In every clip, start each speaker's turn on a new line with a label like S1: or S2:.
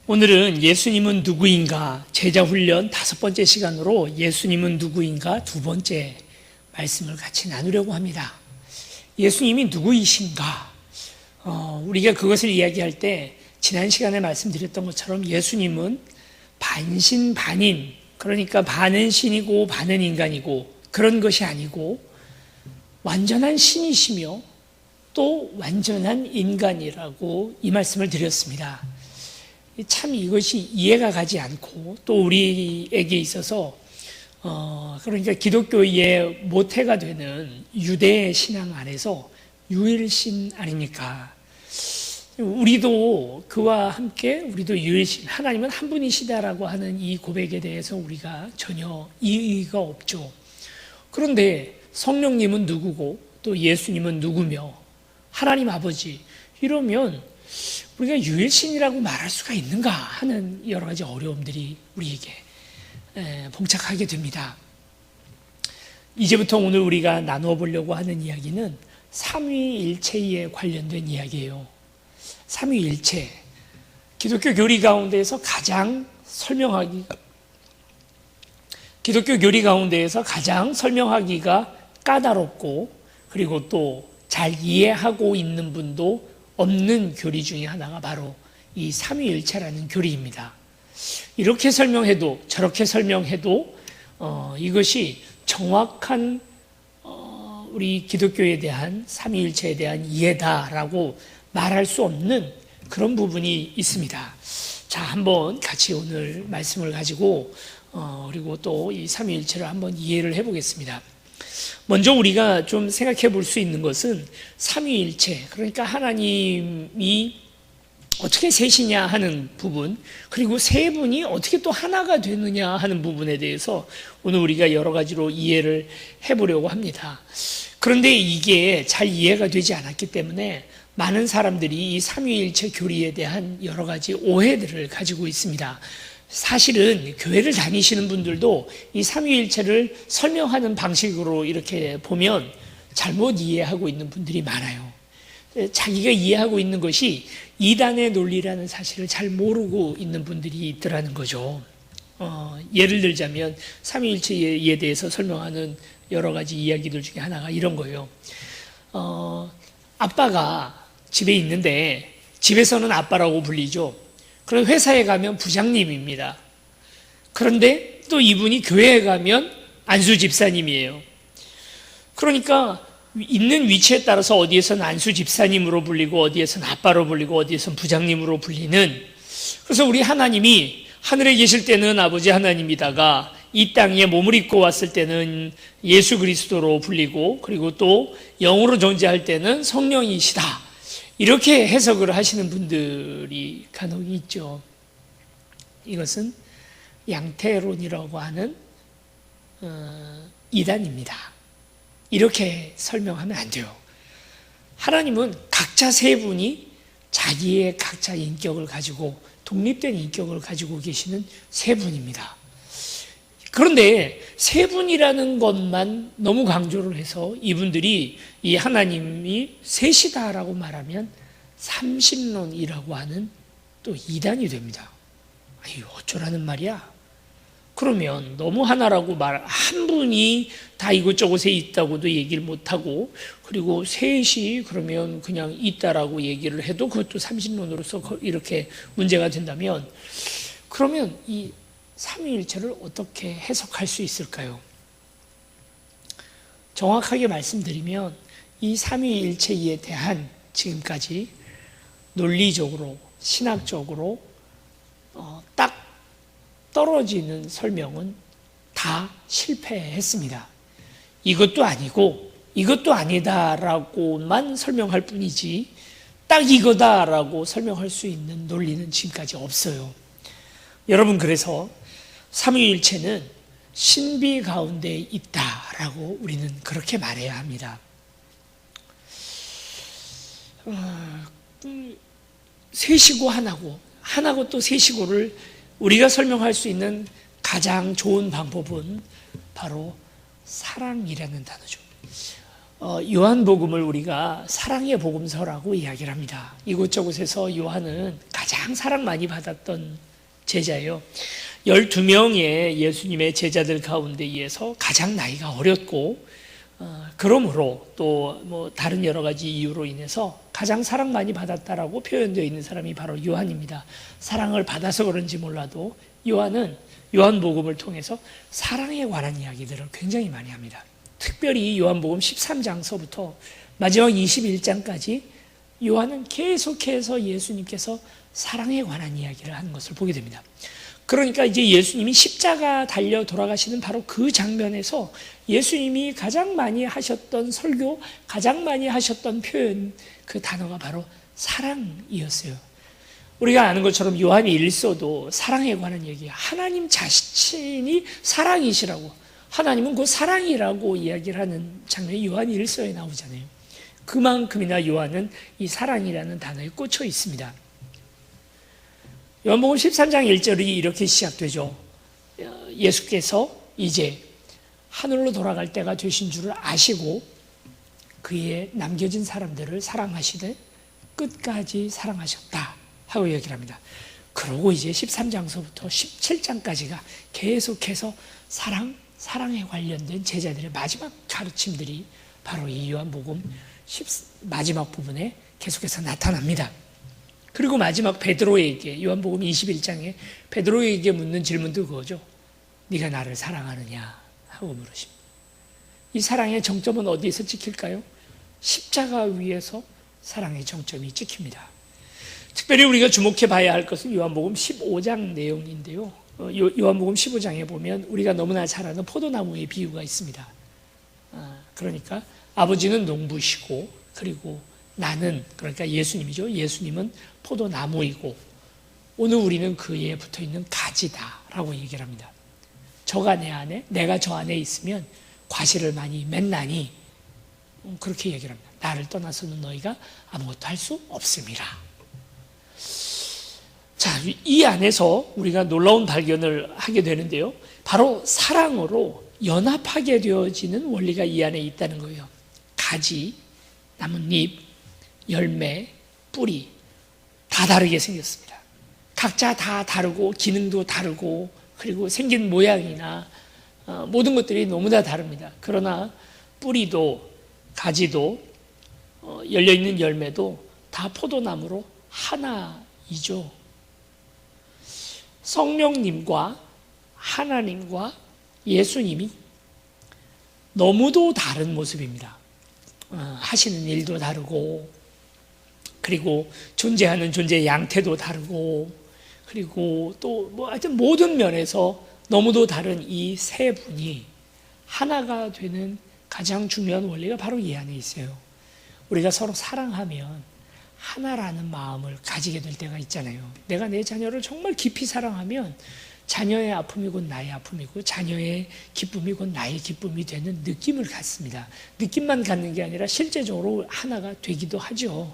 S1: 오늘은 예수님은 누구인가 제자훈련 5번째 시간으로 예수님은 누구인가 2번째 말씀을 같이 나누려고 합니다. 예수님이 누구이신가? 우리가 그것을 이야기할 때 지난 시간에 말씀드렸던 것처럼 예수님은 반신반인, 그러니까 반은 신이고 반은 인간이고 그런 것이 아니고 완전한 신이시며 또 완전한 인간이라고 이 말씀을 드렸습니다. 참 이것이 이해가 가지 않고 또 우리에게 있어서 그러니까 기독교의 모태가 되는 유대 신앙 안에서 유일신 아닙니까? 우리도 그와 함께 우리도 유일신, 하나님은 한 분이시다라고 하는 이 고백에 대해서 우리가 전혀 이의가 없죠. 그런데 성령님은 누구고 또 예수님은 누구며 하나님 아버지 이러면 우리가 유일신이라고 말할 수가 있는가 하는 여러 가지 어려움들이 우리에게 봉착하게 됩니다. 이제부터 오늘 우리가 나누어 보려고 하는 이야기는 삼위일체에 관련된 이야기예요. 삼위일체, 기독교 교리 가운데에서 가장 설명하기가 까다롭고 그리고 또 잘 이해하고 있는 분도 없는 교리 중에 하나가 바로 이 삼위일체라는 교리입니다. 이렇게 설명해도 저렇게 설명해도 이것이 정확한 우리 기독교에 대한 삼위일체에 대한 이해다라고 말할 수 없는 그런 부분이 있습니다. 자, 한번 같이 오늘 말씀을 가지고 그리고 또 이 삼위일체를 한번 이해를 해보겠습니다. 먼저 우리가 좀 생각해 볼 수 있는 것은 삼위일체, 그러니까 하나님이 어떻게 셋이냐 하는 부분, 그리고 세 분이 어떻게 또 하나가 되느냐 하는 부분에 대해서 오늘 우리가 여러 가지로 이해를 해보려고 합니다. 그런데 이게 잘 이해가 되지 않았기 때문에 많은 사람들이 이 삼위일체 교리에 대한 여러 가지 오해들을 가지고 있습니다. 사실은 교회를 다니시는 분들도 이 삼위일체를 설명하는 방식으로 이렇게 보면 잘못 이해하고 있는 분들이 많아요. 자기가 이해하고 있는 것이 이단의 논리라는 사실을 잘 모르고 있는 분들이 있더라는 거죠. 예를 들자면 삼위일체에 대해서 설명하는 여러 가지 이야기들 중에 하나가 이런 거예요. 아빠가 집에 있는데 집에서는 아빠라고 불리죠. 그럼 회사에 가면 부장님입니다. 그런데 또 이분이 교회에 가면 안수 집사님이에요. 그러니까 있는 위치에 따라서 어디에서는 안수 집사님으로 불리고 어디에서는 아빠로 불리고 어디에서는 부장님으로 불리는, 그래서 우리 하나님이 하늘에 계실 때는 아버지 하나님이다가 이 땅에 몸을 입고 왔을 때는 예수 그리스도로 불리고 그리고 또 영으로 존재할 때는 성령이시다, 이렇게 해석을 하시는 분들이 간혹 있죠. 이것은 양태론이라고 하는 이단입니다. 이렇게 설명하면 안 돼요. 하나님은 각자 세 분이 자기의 각자 인격을 가지고 독립된 인격을 가지고 계시는 세 분입니다. 그런데 세 분이라는 것만 너무 강조를 해서 이분들이 이 하나님이 셋이다라고 말하면 삼신론이라고 하는 또 이단이 됩니다. 아니, 어쩌라는 말이야? 그러면 너무 하나라고 한 분이 다 이것저것에 있다고도 얘기를 못하고 그리고 셋이 그러면 그냥 있다라고 얘기를 해도 그것도 삼신론으로서 이렇게 문제가 된다면 그러면 이 삼위일체를 어떻게 해석할 수 있을까요? 정확하게 말씀드리면 이 삼위일체에 대한 지금까지 논리적으로 신학적으로 딱 떨어지는 설명은 다 실패했습니다. 이것도 아니고 이것도 아니다라고만 설명할 뿐이지 딱 이거다라고 설명할 수 있는 논리는 지금까지 없어요. 여러분, 그래서 삼위일체는 신비 가운데 있다라고 우리는 그렇게 말해야 합니다. 셋이고 하나고 또 셋이고를 우리가 설명할 수 있는 가장 좋은 방법은 바로 사랑이라는 단어죠. 요한복음을 우리가 사랑의 복음서라고 이야기를 합니다. 이곳저곳에서 요한은 가장 사랑 많이 받았던 제자예요. 12명의 예수님의 제자들 가운데에서 가장 나이가 어렸고, 그러므로 또 뭐 다른 여러 가지 이유로 인해서 가장 사랑 많이 받았다라고 표현되어 있는 사람이 바로 요한입니다. 사랑을 받아서 그런지 몰라도 요한은 요한복음을 통해서 사랑에 관한 이야기들을 굉장히 많이 합니다. 특별히 요한복음 13장서부터 마지막 21장까지 요한은 계속해서 예수님께서 사랑에 관한 이야기를 하는 것을 보게 됩니다. 그러니까 이제 예수님이 십자가 달려 돌아가시는 바로 그 장면에서 예수님이 가장 많이 하셨던 설교, 가장 많이 하셨던 표현, 그 단어가 바로 사랑이었어요. 우리가 아는 것처럼 요한 1서도 사랑에 관한 얘기예요. 하나님 자신이 사랑이시라고, 하나님은 그 사랑이라고 이야기를 하는 장면이 요한 1서에 나오잖아요. 그만큼이나 요한은 이 사랑이라는 단어에 꽂혀 있습니다. 요한복음 13장 1절이 이렇게 시작되죠. 예수께서 이제 하늘로 돌아갈 때가 되신 줄을 아시고 그의 남겨진 사람들을 사랑하시되 끝까지 사랑하셨다 하고 얘기를 합니다. 그러고 이제 13장서부터 17장까지가 계속해서 사랑에 관련된 제자들의 마지막 가르침들이 바로 이 요한복음 마지막 부분에 계속해서 나타납니다. 그리고 마지막 베드로에게, 요한복음 21장에 베드로에게 묻는 질문도 그거죠. 네가 나를 사랑하느냐 하고 물으십니다. 이 사랑의 정점은 어디에서 찍힐까요? 십자가 위에서 사랑의 정점이 찍힙니다. 특별히 우리가 주목해 봐야 할 것은 요한복음 15장 내용인데요. 요한복음 15장에 보면 우리가 너무나 잘 아는 포도나무의 비유가 있습니다. 그러니까 아버지는 농부시고, 그리고 나는, 그러니까 예수님이죠. 예수님은 포도나무이고 오늘 우리는 그에 붙어있는 가지다라고 얘기를 합니다. 저가 내 안에, 내가 저 안에 있으면 과실을 많이 맺나니, 그렇게 얘기를 합니다. 나를 떠나서는 너희가 아무것도 할 수 없음이라. 자, 이 안에서 우리가 놀라운 발견을 하게 되는데요. 바로 사랑으로 연합하게 되어지는 원리가 이 안에 있다는 거예요. 가지, 나뭇잎, 열매, 뿌리 다 다르게 생겼습니다. 각자 다 다르고 기능도 다르고 그리고 생긴 모양이나 모든 것들이 너무나 다릅니다. 그러나 뿌리도 가지도 열려있는 열매도 다 포도나무로 하나이죠. 성령님과 하나님과 예수님이 너무도 다른 모습입니다. 하시는 일도 다르고, 그리고 존재하는 존재의 양태도 다르고, 그리고 또 하여튼 모든 면에서 너무도 다른 이 세 분이 하나가 되는 가장 중요한 원리가 바로 이 안에 있어요. 우리가 서로 사랑하면 하나라는 마음을 가지게 될 때가 있잖아요. 내가 내 자녀를 정말 깊이 사랑하면 자녀의 아픔이 곧 나의 아픔이고 자녀의 기쁨이 곧 나의 기쁨이 되는 느낌을 갖습니다. 느낌만 갖는 게 아니라 실제적으로 하나가 되기도 하죠.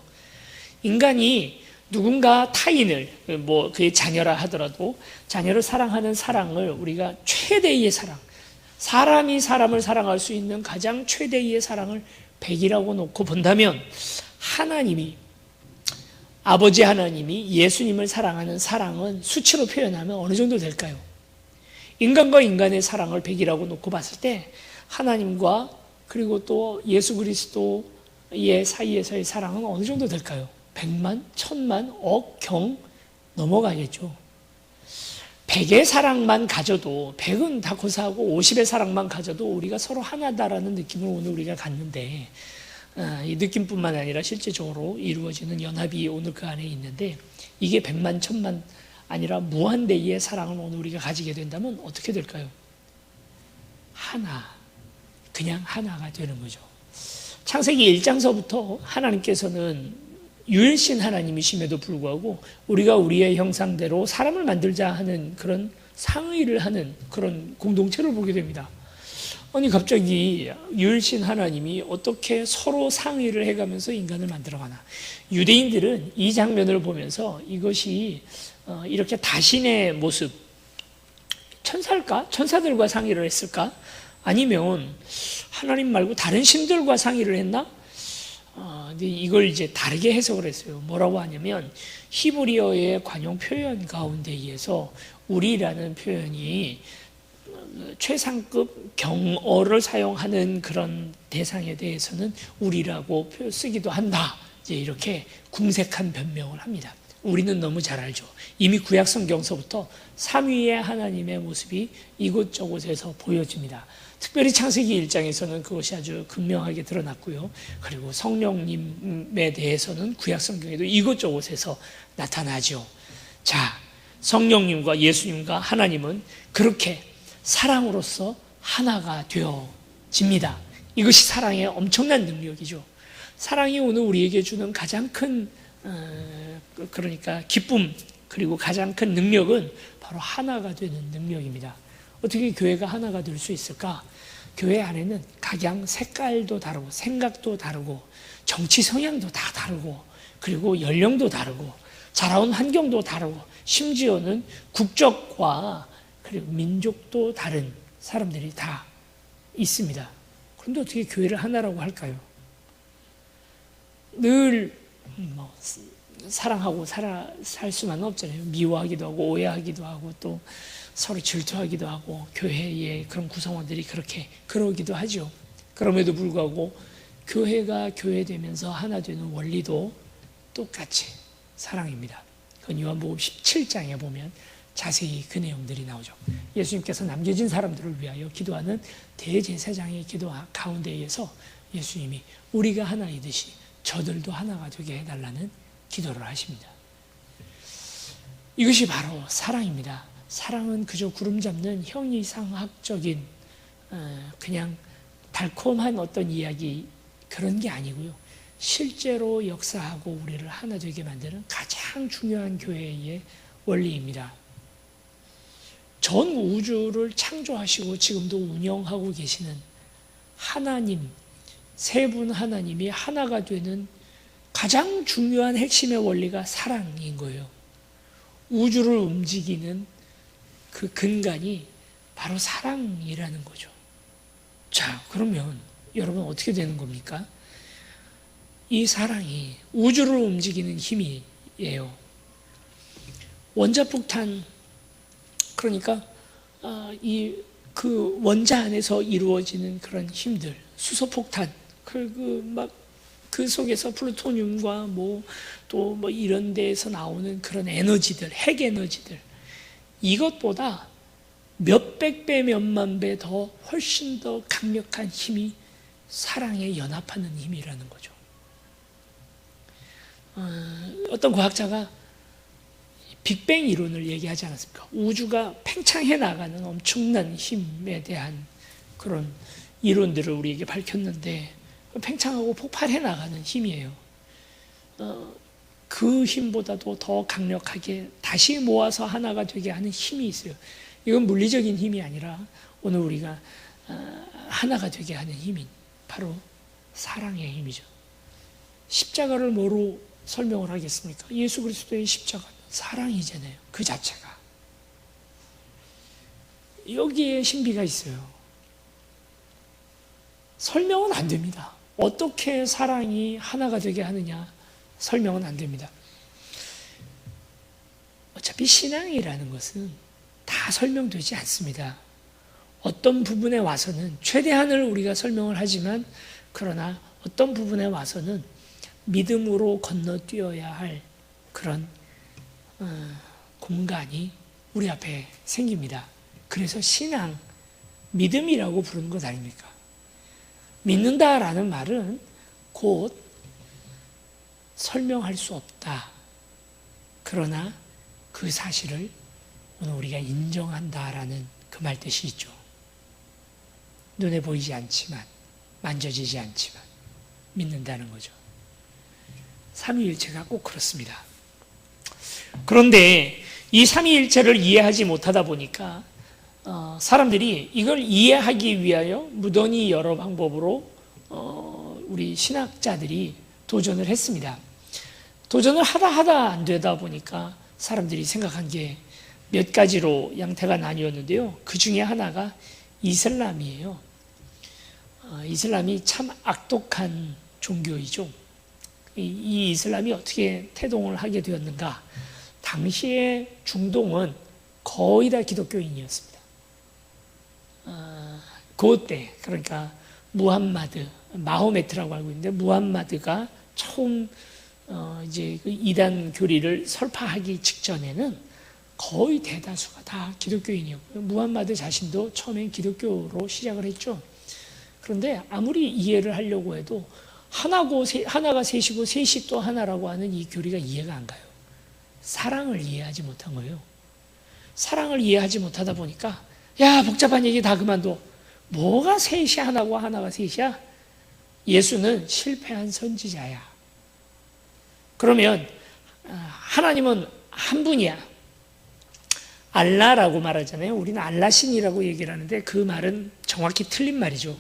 S1: 인간이 누군가 타인을, 그의 자녀라 하더라도 자녀를 사랑하는 사랑을 우리가 최대의 사랑, 사람이 사람을 사랑할 수 있는 가장 최대의 사랑을 100이라고 놓고 본다면, 아버지 하나님이 예수님을 사랑하는 사랑은 수치로 표현하면 어느 정도 될까요? 인간과 인간의 사랑을 100이라고 놓고 봤을 때 하나님과 그리고 또 예수 그리스도의 사이에서의 사랑은 어느 정도 될까요? 100만, 1000만, 억, 경 넘어가겠죠. 100의 사랑만 가져도, 100은 다 고사하고 50의 사랑만 가져도 우리가 서로 하나다라는 느낌을 오늘 우리가 갖는데, 이 느낌뿐만 아니라 실제적으로 이루어지는 연합이 오늘 그 안에 있는데, 이게 100만, 1000만 아니라 무한대의 사랑을 오늘 우리가 가지게 된다면 어떻게 될까요? 하나, 그냥 하나가 되는 거죠. 창세기 1장서부터 하나님께서는 유일신 하나님이심에도 불구하고 우리가 우리의 형상대로 사람을 만들자 하는 그런 상의를 하는 그런 공동체를 보게 됩니다. 아니 갑자기 유일신 하나님이 어떻게 서로 상의를 해가면서 인간을 만들어가나. 유대인들은 이 장면을 보면서 이것이 이렇게 다신의 모습, 천사일까? 천사들과 상의를 했을까? 아니면 하나님 말고 다른 신들과 상의를 했나? 근데 이걸 이제 다르게 해석을 했어요. 뭐라고 하냐면 히브리어의 관용 표현 가운데 의해서 우리라는 표현이 최상급 경어를 사용하는 그런 대상에 대해서는 우리라고 쓰기도 한다. 이제 이렇게 궁색한 변명을 합니다. 우리는 너무 잘 알죠. 이미 구약 성경서부터 삼위의 하나님의 모습이 이곳저곳에서 보여집니다. 특별히 창세기 1장에서는 그것이 아주 극명하게 드러났고요. 그리고 성령님에 대해서는 구약 성경에도 이곳저곳에서 나타나죠. 자, 성령님과 예수님과 하나님은 그렇게 사랑으로서 하나가 되어집니다. 이것이 사랑의 엄청난 능력이죠. 사랑이 오늘 우리에게 주는 가장 큰 그러니까 기쁨, 그리고 가장 큰 능력은 바로 하나가 되는 능력입니다. 어떻게 교회가 하나가 될 수 있을까? 교회 안에는 각양 색깔도 다르고 생각도 다르고 정치 성향도 다 다르고 그리고 연령도 다르고 자라온 환경도 다르고 심지어는 국적과 그리고 민족도 다른 사람들이 다 있습니다. 그런데 어떻게 교회를 하나라고 할까요? 늘 사랑하고 살 수만은 없잖아요. 미워하기도 하고 오해하기도 하고 또 서로 질투하기도 하고 교회의 그런 구성원들이 그렇게 그러기도 하죠. 그럼에도 불구하고 교회가 교회되면서 하나 되는 원리도 똑같이 사랑입니다. 그건 요한복음 17장에 보면 자세히 그 내용들이 나오죠. 예수님께서 남겨진 사람들을 위하여 기도하는 대제사장의 기도 가운데에서 예수님이 우리가 하나이듯이 저들도 하나가 되게 해달라는 기도를 하십니다. 이것이 바로 사랑입니다. 사랑은 그저 구름 잡는 형이상학적인 그냥 달콤한 어떤 이야기 그런 게 아니고요. 실제로 역사하고 우리를 하나 되게 만드는 가장 중요한 교회의 원리입니다. 전 우주를 창조하시고 지금도 운영하고 계시는 하나님, 세 분 하나님이 하나가 되는 가장 중요한 핵심의 원리가 사랑인 거예요. 우주를 움직이는 그 근간이 바로 사랑이라는 거죠. 자, 그러면 여러분 어떻게 되는 겁니까? 이 사랑이 우주를 움직이는 힘이에요. 원자폭탄, 그러니까 그 원자 안에서 이루어지는 그런 힘들, 수소폭탄, 그 속에서 플루토늄과 또 이런 데에서 나오는 그런 에너지들, 핵 에너지들, 이것보다 몇백 배, 몇만 배 더 훨씬 더 강력한 힘이 사랑에 연합하는 힘이라는 거죠. 어떤 과학자가 빅뱅 이론을 얘기하지 않았습니까? 우주가 팽창해 나가는 엄청난 힘에 대한 그런 이론들을 우리에게 밝혔는데 팽창하고 폭발해 나가는 힘이에요. 그 힘보다도 더 강력하게 다시 모아서 하나가 되게 하는 힘이 있어요. 이건 물리적인 힘이 아니라 오늘 우리가 하나가 되게 하는 힘인 바로 사랑의 힘이죠. 십자가를 뭐로 설명을 하겠습니까? 예수 그리스도의 십자가는 사랑이잖아요. 그 자체가. 여기에 신비가 있어요. 설명은 안 됩니다. 어떻게 사랑이 하나가 되게 하느냐 설명은 안 됩니다. 어차피 신앙이라는 것은 다 설명되지 않습니다. 어떤 부분에 와서는 최대한을 우리가 설명을 하지만 그러나 어떤 부분에 와서는 믿음으로 건너뛰어야 할 그런 공간이 우리 앞에 생깁니다. 그래서 신앙, 믿음이라고 부르는 것 아닙니까? 믿는다라는 말은 곧 설명할 수 없다. 그러나 그 사실을 오늘 우리가 인정한다라는 그 말 뜻이 있죠. 눈에 보이지 않지만, 만져지지 않지만 믿는다는 거죠. 삼위일체가 꼭 그렇습니다. 그런데 이 삼위일체를 이해하지 못하다 보니까 사람들이 이걸 이해하기 위하여 무던히 여러 방법으로 우리 신학자들이 도전을 했습니다. 도전을 하다 안 되다 보니까 사람들이 생각한 게 몇 가지로 양태가 나뉘었는데요. 그 중에 하나가 이슬람이에요. 이슬람이 참 악독한 종교이죠. 이 이슬람이 어떻게 태동을 하게 되었는가? 당시에 중동은 거의 다 기독교인이었습니다. 그때 그러니까 마호메트라고 알고 있는데 무함마드가 처음 이제 그 이단 교리를 설파하기 직전에는 거의 대다수가 다 기독교인이었고요. 무함마드 자신도 처음엔 기독교로 시작을 했죠. 그런데 아무리 이해를 하려고 해도 하나가 셋이고 셋이 또 하나라고 하는 이 교리가 이해가 안 가요. 사랑을 이해하지 못한 거예요. 사랑을 이해하지 못하다 보니까 야, 복잡한 얘기 다 그만둬. 뭐가 셋이 하나고 하나가 셋이야? 예수는 실패한 선지자야. 그러면 하나님은 한 분이야. 알라라고 말하잖아요. 우리는 알라신이라고 얘기를 하는데 그 말은 정확히 틀린 말이죠.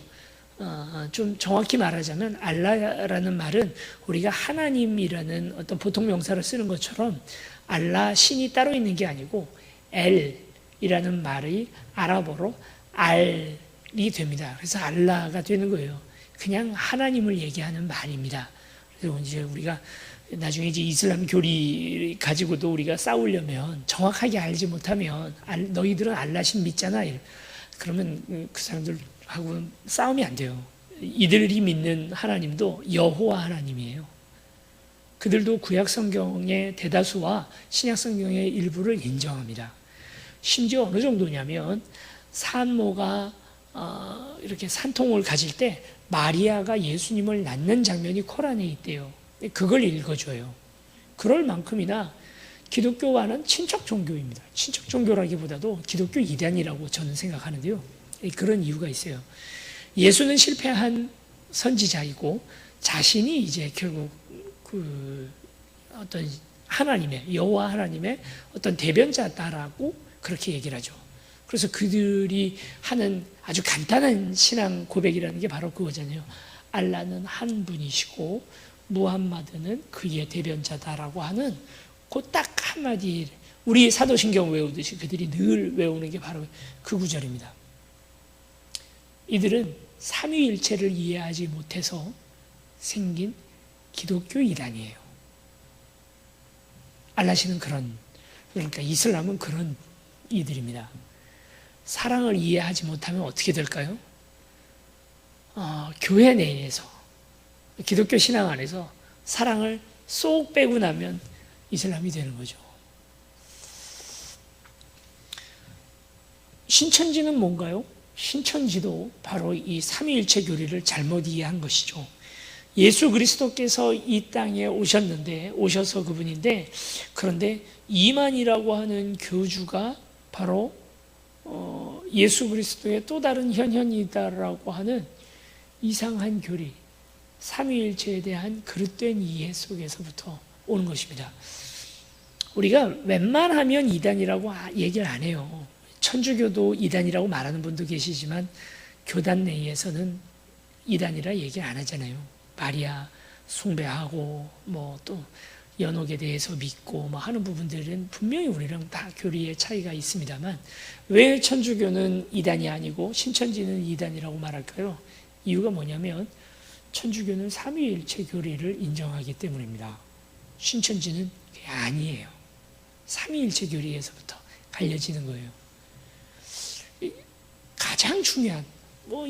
S1: 좀 정확히 말하자면 알라라는 말은 우리가 하나님이라는 어떤 보통 명사를 쓰는 것처럼 알라 신이 따로 있는 게 아니고 엘이라는 말이 아랍어로 알이 됩니다. 그래서 알라가 되는 거예요. 그냥 하나님을 얘기하는 말입니다. 그리고 이제 우리가 나중에 이제 이슬람 교리 가지고도 우리가 싸우려면 정확하게 알지 못하면 너희들은 알라신 믿잖아. 그러면 그 사람들하고 싸움이 안 돼요. 이들이 믿는 하나님도 여호와 하나님이에요. 그들도 구약 성경의 대다수와 신약 성경의 일부를 인정합니다. 심지어 어느 정도냐면 산모가 이렇게 산통을 가질 때 마리아가 예수님을 낳는 장면이 코란에 있대요. 그걸 읽어줘요. 그럴 만큼이나 기독교와는 친척 종교입니다. 친척 종교라기보다도 기독교 이단이라고 저는 생각하는데요. 그런 이유가 있어요. 예수는 실패한 선지자이고 자신이 이제 결국 그 어떤 하나님의 여호와 하나님의 어떤 대변자다라고 그렇게 얘기를 하죠. 그래서 그들이 하는 아주 간단한 신앙 고백이라는 게 바로 그거잖아요. 알라는 한 분이시고 무함마드는 그의 대변자다라고 하는 그 딱 한마디, 우리 사도신경 외우듯이 그들이 늘 외우는 게 바로 그 구절입니다. 이들은 삼위일체를 이해하지 못해서 생긴 기독교 이단이에요. 알라시는 그러니까 이슬람은 그런 이들입니다. 사랑을 이해하지 못하면 어떻게 될까요? 교회 내에서 기독교 신앙 안에서 사랑을 쏙 빼고 나면 이슬람이 되는 거죠. 신천지는 뭔가요? 신천지도 바로 이 삼위일체 교리를 잘못 이해한 것이죠. 예수 그리스도께서 이 땅에 오셔서 그분인데, 그런데 이만이라고 하는 교주가 바로 예수 그리스도의 또 다른 현현이다라고 하는 이상한 교리, 삼위일체에 대한 그릇된 이해 속에서부터 오는 것입니다. 우리가 웬만하면 이단이라고 얘기를 안 해요. 천주교도 이단이라고 말하는 분도 계시지만 교단 내에서는 이단이라 얘기 안 하잖아요. 마리아 숭배하고 뭐 또 연옥에 대해서 믿고 뭐 하는 부분들은 분명히 우리랑 다 교리의 차이가 있습니다만, 왜 천주교는 이단이 아니고 신천지는 이단이라고 말할까요? 이유가 뭐냐면 천주교는 삼위일체 교리를 인정하기 때문입니다. 신천지는 그게 아니에요. 삼위일체 교리에서부터 갈려지는 거예요. 가장 중요한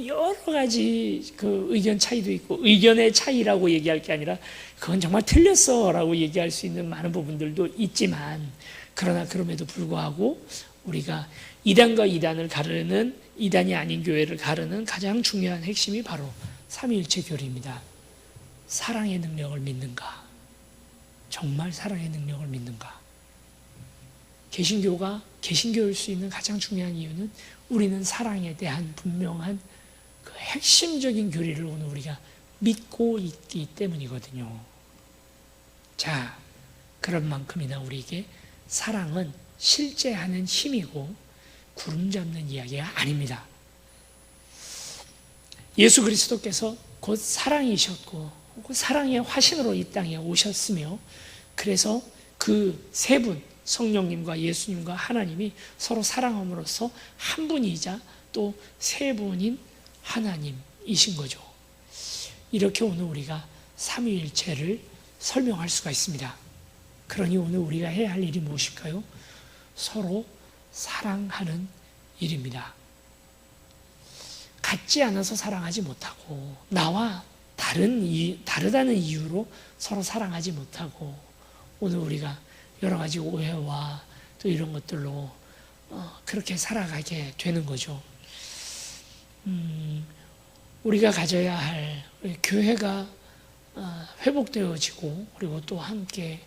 S1: 여러 가지 그 의견 차이도 있고, 의견의 차이라고 얘기할 게 아니라 그건 정말 틀렸어라고 얘기할 수 있는 많은 부분들도 있지만, 그러나 그럼에도 불구하고 우리가 이단과 이단을 가르는, 이단이 아닌 교회를 가르는 가장 중요한 핵심이 바로 삼위일체 교리입니다. 사랑의 능력을 믿는가? 정말 사랑의 능력을 믿는가? 개신교가 개신교일 수 있는 가장 중요한 이유는 우리는 사랑에 대한 분명한 그 핵심적인 교리를 오늘 우리가 믿고 있기 때문이거든요. 자, 그런 만큼이나 우리에게 사랑은 실제하는 힘이고 구름 잡는 이야기가 아닙니다. 예수 그리스도께서 곧 사랑이셨고 사랑의 화신으로 이 땅에 오셨으며, 그래서 그 세 분, 성령님과 예수님과 하나님이 서로 사랑함으로써 한 분이자 또 세 분인 하나님, 사랑이신 거죠. 이렇게 오늘 우리가 삼위일체를 설명할 수가 있습니다. 그러니 오늘 우리가 해야 할 일이 무엇일까요? 서로 사랑하는 일입니다. 같지 않아서 사랑하지 못하고, 나와 다르다는 이유로 서로 사랑하지 못하고, 오늘 우리가 여러 가지 오해와 또 이런 것들로 그렇게 살아가게 되는 거죠. 우리가 가져야 할 교회가 회복되어지고, 그리고 또 함께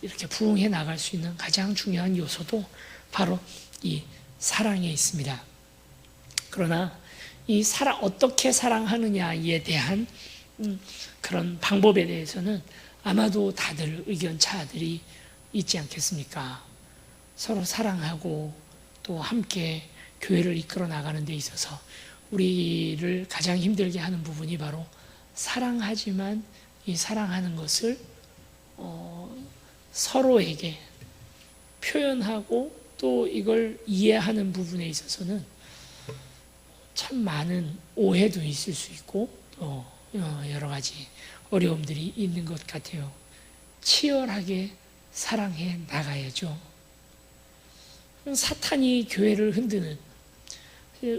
S1: 이렇게 부흥해 나갈 수 있는 가장 중요한 요소도 바로 이 사랑에 있습니다. 그러나 이 어떻게 사랑하느냐에 대한 그런 방법에 대해서는 아마도 다들 의견 차들이 있지 않겠습니까? 서로 사랑하고 또 함께 교회를 이끌어 나가는 데 있어서 우리를 가장 힘들게 하는 부분이 바로 사랑하지만 이 사랑하는 것을 서로에게 표현하고 또 이걸 이해하는 부분에 있어서는 참 많은 오해도 있을 수 있고 또 여러 가지 어려움들이 있는 것 같아요. 치열하게 사랑해 나가야죠. 사탄이 교회를 흔드는,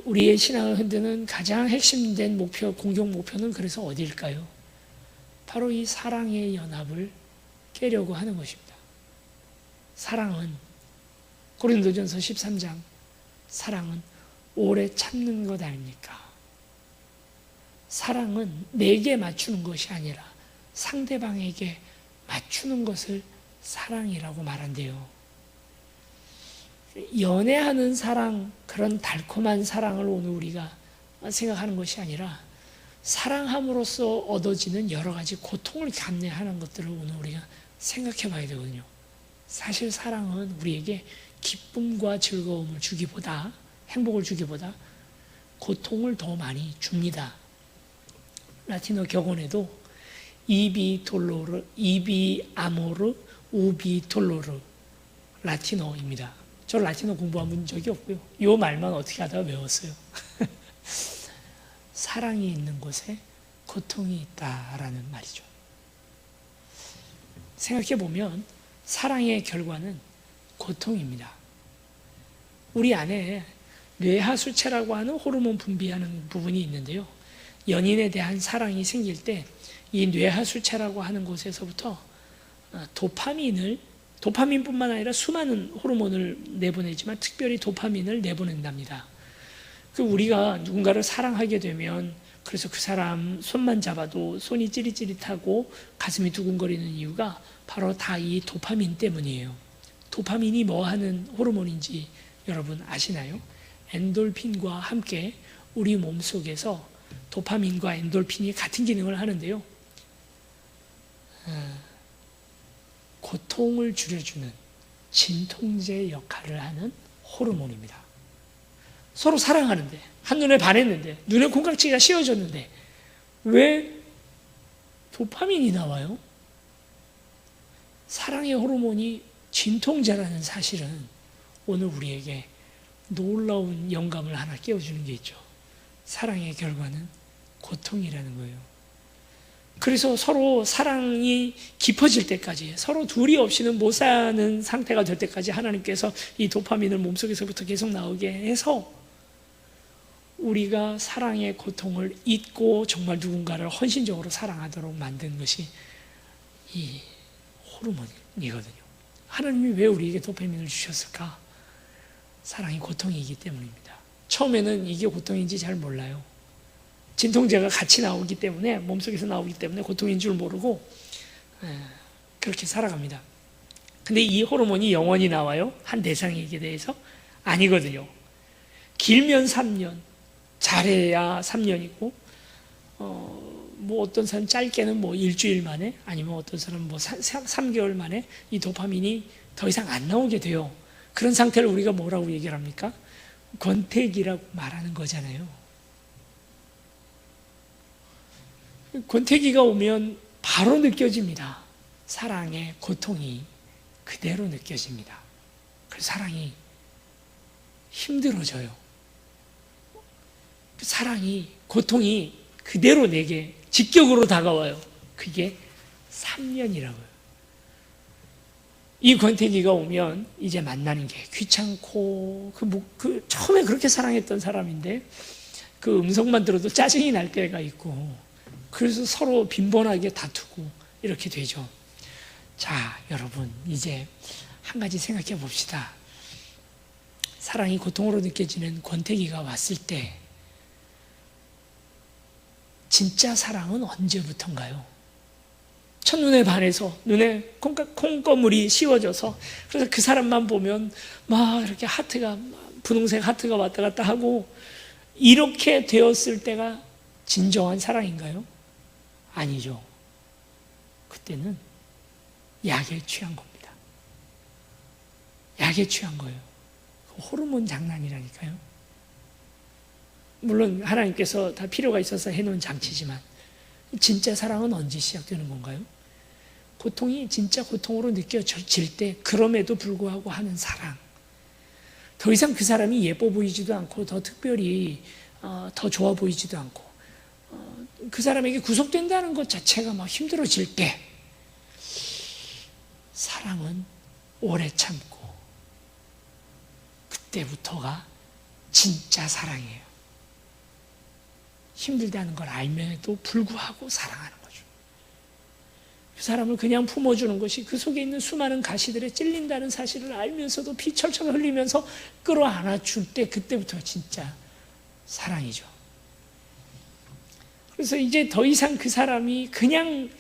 S1: 우리의 신앙을 흔드는 가장 핵심된 목표, 공격 목표는 그래서 어디일까요? 바로 이 사랑의 연합을 깨려고 하는 것입니다. 사랑은, 고린도전서 13장, 사랑은 오래 참는 것 아닙니까? 사랑은 내게 맞추는 것이 아니라 상대방에게 맞추는 것을 사랑이라고 말한대요. 연애하는 사랑, 그런 달콤한 사랑을 오늘 우리가 생각하는 것이 아니라 사랑함으로써 얻어지는 여러 가지 고통을 감내하는 것들을 오늘 우리가 생각해 봐야 되거든요. 사실 사랑은 우리에게 기쁨과 즐거움을 주기보다, 행복을 주기보다 고통을 더 많이 줍니다. 라틴어 격언에도 이비 돌로르, 이비 아모르, 우비 돌로르, 라틴어입니다. 저 라틴어 공부한 적이 없고요. 이 말만 어떻게 하다가 외웠어요. 사랑이 있는 곳에 고통이 있다라는 말이죠. 생각해 보면 사랑의 결과는 고통입니다. 우리 안에 뇌하수체라고 하는 호르몬 분비하는 부분이 있는데요. 연인에 대한 사랑이 생길 때 이 뇌하수체라고 하는 곳에서부터 도파민뿐만 아니라 수많은 호르몬을 내보내지만 특별히 도파민을 내보낸답니다. 우리가 누군가를 사랑하게 되면, 그래서 그 사람 손만 잡아도 손이 찌릿찌릿하고 가슴이 두근거리는 이유가 바로 다 이 도파민 때문이에요. 도파민이 뭐 하는 호르몬인지 여러분 아시나요? 엔돌핀과 함께 우리 몸속에서 도파민과 엔돌핀이 같은 기능을 하는데요. 고통을 줄여주는 진통제 역할을 하는 호르몬입니다. 서로 사랑하는데, 한눈에 반했는데, 눈에 콩깍지가 씌워졌는데 왜 도파민이 나와요? 사랑의 호르몬이 진통제라는 사실은 오늘 우리에게 놀라운 영감을 하나 깨워주는 게 있죠. 사랑의 결과는 고통이라는 거예요. 그래서 서로 사랑이 깊어질 때까지, 서로 둘이 없이는 못 사는 상태가 될 때까지 하나님께서 이 도파민을 몸속에서부터 계속 나오게 해서 우리가 사랑의 고통을 잊고 정말 누군가를 헌신적으로 사랑하도록 만든 것이 이 호르몬이거든요. 하나님이 왜 우리에게 도파민을 주셨을까? 사랑이 고통이기 때문입니다. 처음에는 이게 고통인지 잘 몰라요. 진통제가 같이 나오기 때문에, 몸속에서 나오기 때문에 고통인 줄 모르고 그렇게 살아갑니다. 근데 이 호르몬이 영원히 나와요? 한 대상에게 대해서? 아니거든요. 길면 3년, 잘해야 3년이고, 뭐 어떤 사람 짧게는 뭐 일주일 만에, 아니면 어떤 사람은 뭐 3개월 만에 이 도파민이 더 이상 안 나오게 돼요. 그런 상태를 우리가 뭐라고 얘기를 합니까? 권태기라고 말하는 거잖아요. 권태기가 오면 바로 느껴집니다. 사랑의 고통이 그대로 느껴집니다. 그래서 사랑이 힘들어져요. 그 사랑이, 고통이 그대로 내게 직격으로 다가와요. 그게 3년이라고요. 이 권태기가 오면 이제 만나는 게 귀찮고, 처음에 그렇게 사랑했던 사람인데 그 음성만 들어도 짜증이 날 때가 있고, 그래서 서로 빈번하게 다투고 이렇게 되죠. 자, 여러분, 이제 한 가지 생각해 봅시다. 사랑이 고통으로 느껴지는 권태기가 왔을 때 진짜 사랑은 언제부턴가요? 첫눈에 반해서 눈에 콩고물이 씌워져서, 그래서 그 사람만 보면 막 이렇게 분홍색 하트가 왔다 갔다 하고, 이렇게 되었을 때가 진정한 사랑인가요? 아니죠. 그때는 약에 취한 겁니다. 약에 취한 거예요. 호르몬 장난이라니까요. 물론 하나님께서 다 필요가 있어서 해놓은 장치지만, 진짜 사랑은 언제 시작되는 건가요? 고통이 진짜 고통으로 느껴질 때, 그럼에도 불구하고 하는 사랑. 더 이상 그 사람이 예뻐 보이지도 않고, 더 특별히 더 좋아 보이지도 않고, 그 사람에게 구속된다는 것 자체가 막 힘들어질 때, 사랑은 오래 참고, 그때부터가 진짜 사랑이에요. 힘들다는 걸 알면에도 불구하고 사랑하는 거죠. 그 사람을 그냥 품어주는 것이, 그 속에 있는 수많은 가시들에 찔린다는 사실을 알면서도 피 철철 흘리면서 끌어안아줄 때, 그때부터가 진짜 사랑이죠. 그래서 이제 더 이상 그 사람이 그냥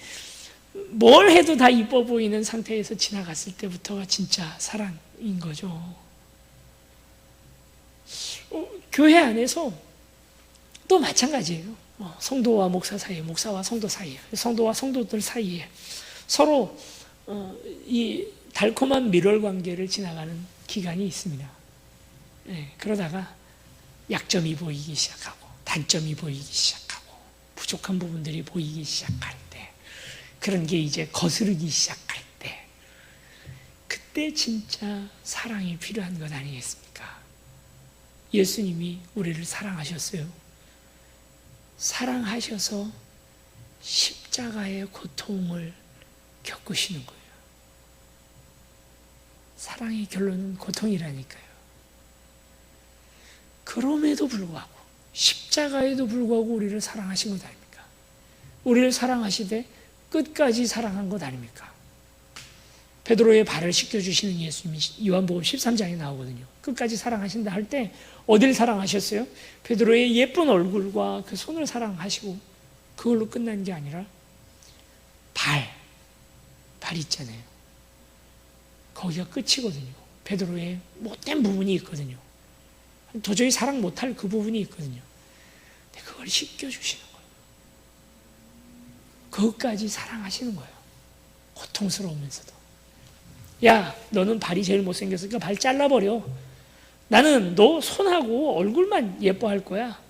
S1: 뭘 해도 다 이뻐 보이는 상태에서 지나갔을 때부터가 진짜 사랑인 거죠. 교회 안에서 또 마찬가지예요. 성도와 목사 사이에, 목사와 성도 사이에, 성도와 성도들 사이에 서로 이 달콤한 밀월 관계를 지나가는 기간이 있습니다. 그러다가 약점이 보이기 시작하고, 단점이 보이기 시작하고, 부족한 부분들이 보이기 시작할 때, 그런 게 이제 거스르기 시작할 때, 그때 진짜 사랑이 필요한 것 아니겠습니까? 예수님이 우리를 사랑하셨어요. 사랑하셔서 십자가의 고통을 겪으시는 거예요. 사랑의 결론은 고통이라니까요. 그럼에도 불구하고, 십자가에도 불구하고 우리를 사랑하신 것 아닙니까? 우리를 사랑하시되 끝까지 사랑한 것 아닙니까? 베드로의 발을 씻겨주시는 예수님이 요한복음 13장에 나오거든요. 끝까지 사랑하신다 할 때 어딜 사랑하셨어요? 베드로의 예쁜 얼굴과 그 손을 사랑하시고, 그걸로 끝난 게 아니라 발 있잖아요. 거기가 끝이거든요. 베드로의 못된 부분이 있거든요. 도저히 사랑 못할 그 부분이 있거든요. 근데 그걸 씻겨주시는 거예요. 그것까지 사랑하시는 거예요. 고통스러우면서도. 야, 너는 발이 제일 못생겼으니까 발 잘라버려. 나는 너 손하고 얼굴만 예뻐할 거야.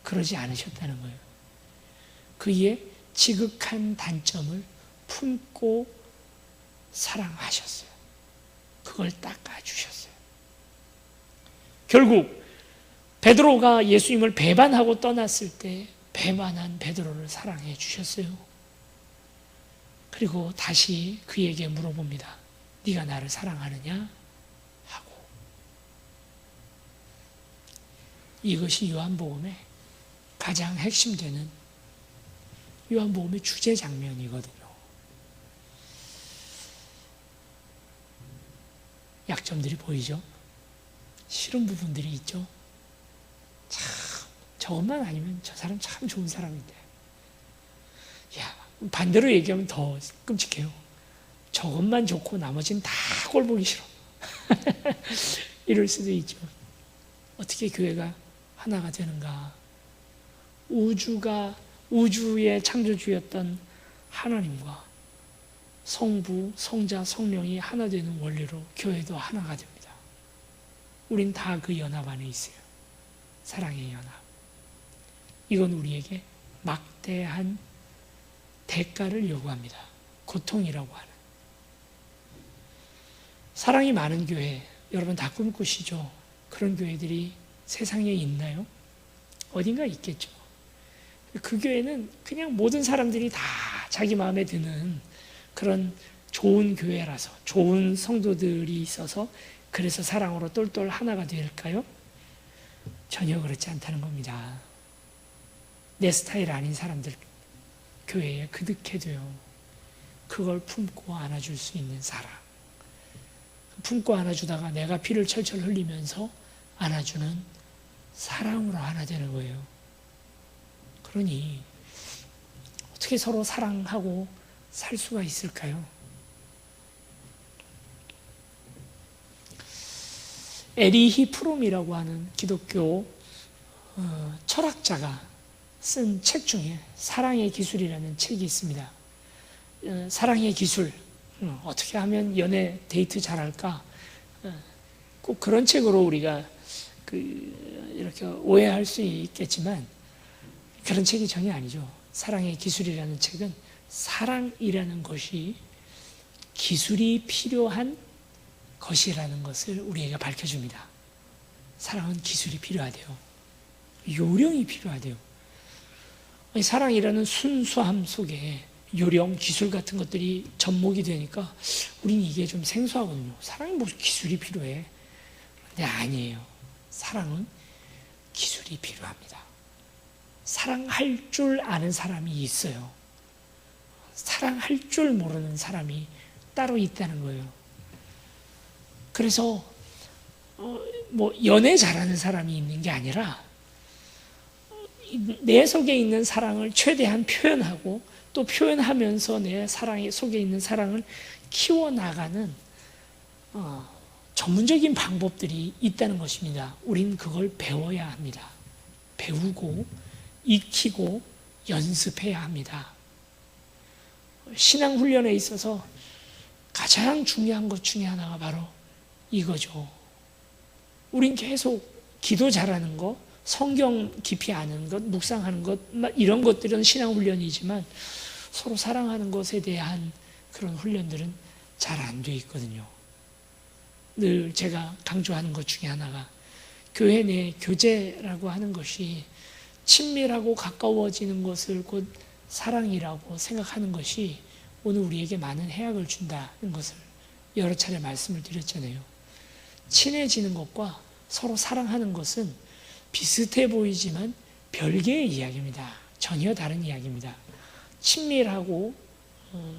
S1: 그러지 않으셨다는 거예요. 그의 지극한 단점을 품고 사랑하셨어요. 그걸 닦아주셨어요. 결국 베드로가 예수님을 배반하고 떠났을 때 배반한 베드로를 사랑해 주셨어요. 그리고 다시 그에게 물어봅니다. 네가 나를 사랑하느냐? 하고. 이것이 요한복음의 가장 핵심되는 요한복음의 주제 장면이거든요. 약점들이 보이죠? 싫은 부분들이 있죠? 참, 저것만 아니면 저 사람 참 좋은 사람인데. 야, 반대로 얘기하면 더 끔찍해요. 저것만 좋고 나머지는 다 꼴보기 싫어. 이럴 수도 있죠. 어떻게 교회가 하나가 되는가? 우주의 창조주였던 하나님과 성부, 성자, 성령이 하나 되는 원리로 교회도 하나가 됩니다. 우린 다 그 연합 안에 있어요. 사랑의 연합. 이건 우리에게 막대한 대가를 요구합니다. 고통이라고 하는. 사랑이 많은 교회, 여러분 다 꿈꾸시죠? 그런 교회들이 세상에 있나요? 어딘가 있겠죠. 그 교회는 그냥 모든 사람들이 다 자기 마음에 드는 그런 좋은 교회라서, 좋은 성도들이 있어서 그래서 사랑으로 똘똘 하나가 될까요? 전혀 그렇지 않다는 겁니다. 내 스타일 아닌 사람들 교회에 그득해도요, 그걸 품고 안아줄 수 있는 사람, 품고 안아주다가 내가 피를 철철 흘리면서 안아주는 사랑으로 하나 되는 거예요. 그러니 어떻게 서로 사랑하고 살 수가 있을까요? 에리히 프롬이라고 하는 기독교 철학자가 쓴 책 중에 사랑의 기술이라는 책이 있습니다. 사랑의 기술, 어떻게 하면 연애 데이트 잘할까? 꼭 그런 책으로 우리가 이렇게 오해할 수 있겠지만 그런 책이 전혀 아니죠. 사랑의 기술이라는 책은 사랑이라는 것이 기술이 필요한 것이라는 것을 우리에게 밝혀줍니다. 사랑은 기술이 필요하대요. 요령이 필요하대요. 사랑이라는 순수함 속에 요령, 기술 같은 것들이 접목이 되니까 우리는 이게 좀 생소하거든요. 사랑이 무슨 기술이 필요해? 근데 아니에요. 사랑은 기술이 필요합니다. 사랑할 줄 아는 사람이 있어요. 사랑할 줄 모르는 사람이 따로 있다는 거예요. 그래서 연애 잘하는 사람이 있는 게 아니라 내 속에 있는 사랑을 최대한 표현하고 또 표현하면서 내 사랑 속에 있는 사랑을 키워나가는 전문적인 방법들이 있다는 것입니다. 우린 그걸 배워야 합니다. 배우고 익히고 연습해야 합니다. 신앙훈련에 있어서 가장 중요한 것 중에 하나가 바로 이거죠. 우린 계속 기도 잘하는 것, 성경 깊이 아는 것, 묵상하는 것, 이런 것들은 신앙훈련이지만 서로 사랑하는 것에 대한 그런 훈련들은 잘 안 돼 있거든요. 늘 제가 강조하는 것 중에 하나가 교회 내 교제라고 하는 것이 친밀하고 가까워지는 것을 곧 사랑이라고 생각하는 것이 오늘 우리에게 많은 해악을 준다는 것을 여러 차례 말씀을 드렸잖아요. 친해지는 것과 서로 사랑하는 것은 비슷해 보이지만 별개의 이야기입니다. 전혀 다른 이야기입니다. 친밀하고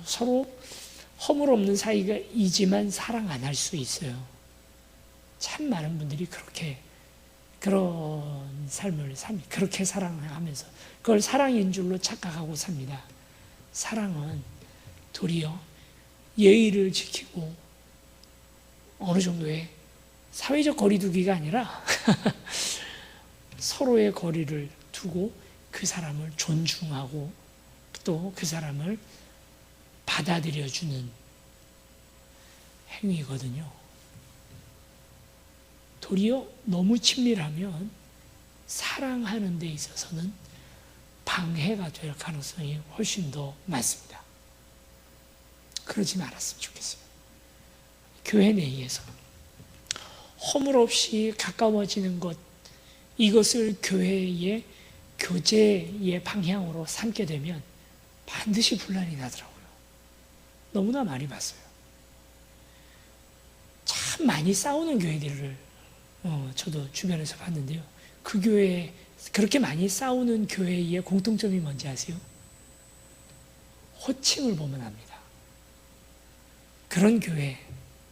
S1: 서로 허물 없는 사이이지만 사랑 안 할 수 있어요. 참 많은 분들이 그런 삶을 삽니다. 그렇게 사랑하면서 그걸 사랑인 줄로 착각하고 삽니다. 사랑은 도리어 예의를 지키고 어느 정도의 사회적 거리두기가 아니라 서로의 거리를 두고 그 사람을 존중하고 또 그 사람을 받아들여주는 행위거든요. 도리어 너무 친밀하면 사랑하는 데 있어서는 방해가 될 가능성이 훨씬 더 많습니다. 그러지 말았으면 좋겠어요. 교회 내에서 허물 없이 가까워지는 것, 이것을 교회의 교제의 방향으로 삼게 되면 반드시 분란이 나더라고요. 너무나 많이 봤어요. 참 많이 싸우는 교회들을 저도 주변에서 봤는데요. 그 교회, 그렇게 많이 싸우는 교회의 공통점이 뭔지 아세요? 호칭을 보면 압니다. 그런 교회,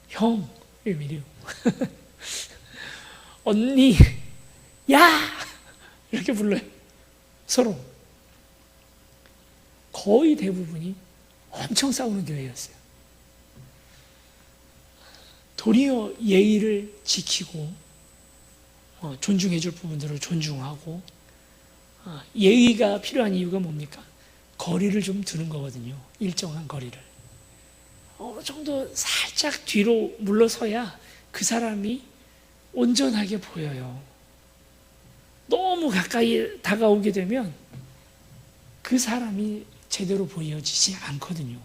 S1: 형, 일미리요. 언니, 야! 이렇게 불러요. 서로. 거의 대부분이 엄청 싸우는 교회였어요. 도리어 예의를 지키고 존중해 줄 부분들을 존중하고 예의가 필요한 이유가 뭡니까? 거리를 좀 두는 거거든요. 일정한 거리를. 어느 정도 살짝 뒤로 물러서야 그 사람이 온전하게 보여요. 너무 가까이 다가오게 되면 그 사람이 제대로 보여지지 않거든요.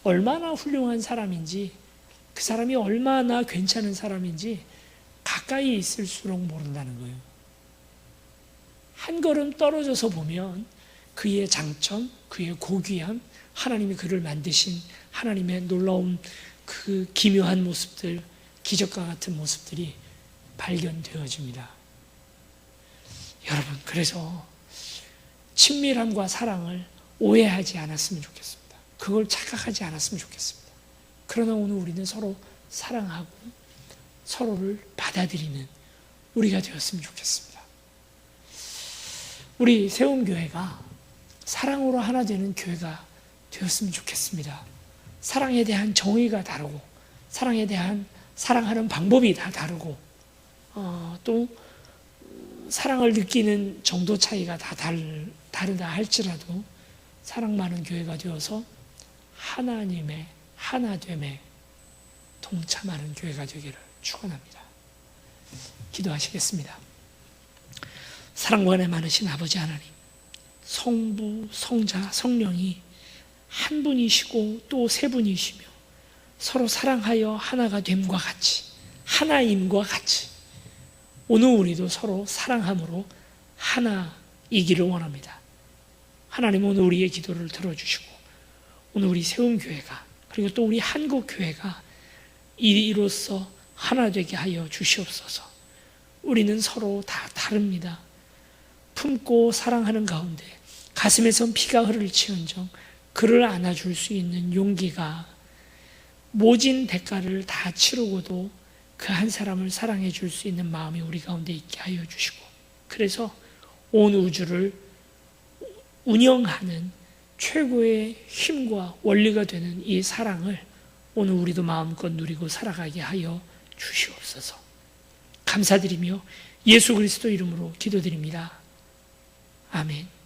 S1: 얼마나 훌륭한 사람인지, 그 사람이 얼마나 괜찮은 사람인지 가까이 있을수록 모른다는 거예요. 한 걸음 떨어져서 보면 그의 장점, 그의 고귀함, 하나님이 그를 만드신 하나님의 놀라운 그 기묘한 모습들, 기적과 같은 모습들이 발견되어집니다. 여러분, 그래서 친밀함과 사랑을 오해하지 않았으면 좋겠습니다. 그걸 착각하지 않았으면 좋겠습니다. 그러나 오늘 우리는 서로 사랑하고 서로를 받아들이는 우리가 되었으면 좋겠습니다. 우리 세움교회가 사랑으로 하나 되는 교회가 되었으면 좋겠습니다. 사랑에 대한 정의가 다르고 사랑에 대한 사랑하는 방법이 다 다르고 또 사랑을 느끼는 정도 차이가 다 다르다 할지라도 사랑 많은 교회가 되어서 하나님의 하나됨에 동참하는 교회가 되기를 축원합니다. 기도하시겠습니다. 사랑과 은혜 많으신 아버지 하나님, 성부, 성자, 성령이 한 분이시고 또 세 분이시며 서로 사랑하여 하나가 됨과 같이, 하나임과 같이 오늘 우리도 서로 사랑함으로 하나이기를 원합니다. 하나님, 오늘 우리의 기도를 들어주시고 오늘 우리 세움교회가 그리고 또 우리 한국교회가 이로써 하나 되게 하여 주시옵소서. 우리는 서로 다 다릅니다. 품고 사랑하는 가운데 가슴에선 피가 흐를지언정 그를 안아줄 수 있는 용기가 모진 대가를 다 치르고도 그 한 사람을 사랑해 줄 수 있는 마음이 우리 가운데 있게 하여 주시고, 그래서 온 우주를 운영하는 최고의 힘과 원리가 되는 이 사랑을 오늘 우리도 마음껏 누리고 살아가게 하여 주시옵소서. 감사드리며 예수 그리스도 이름으로 기도드립니다. 아멘.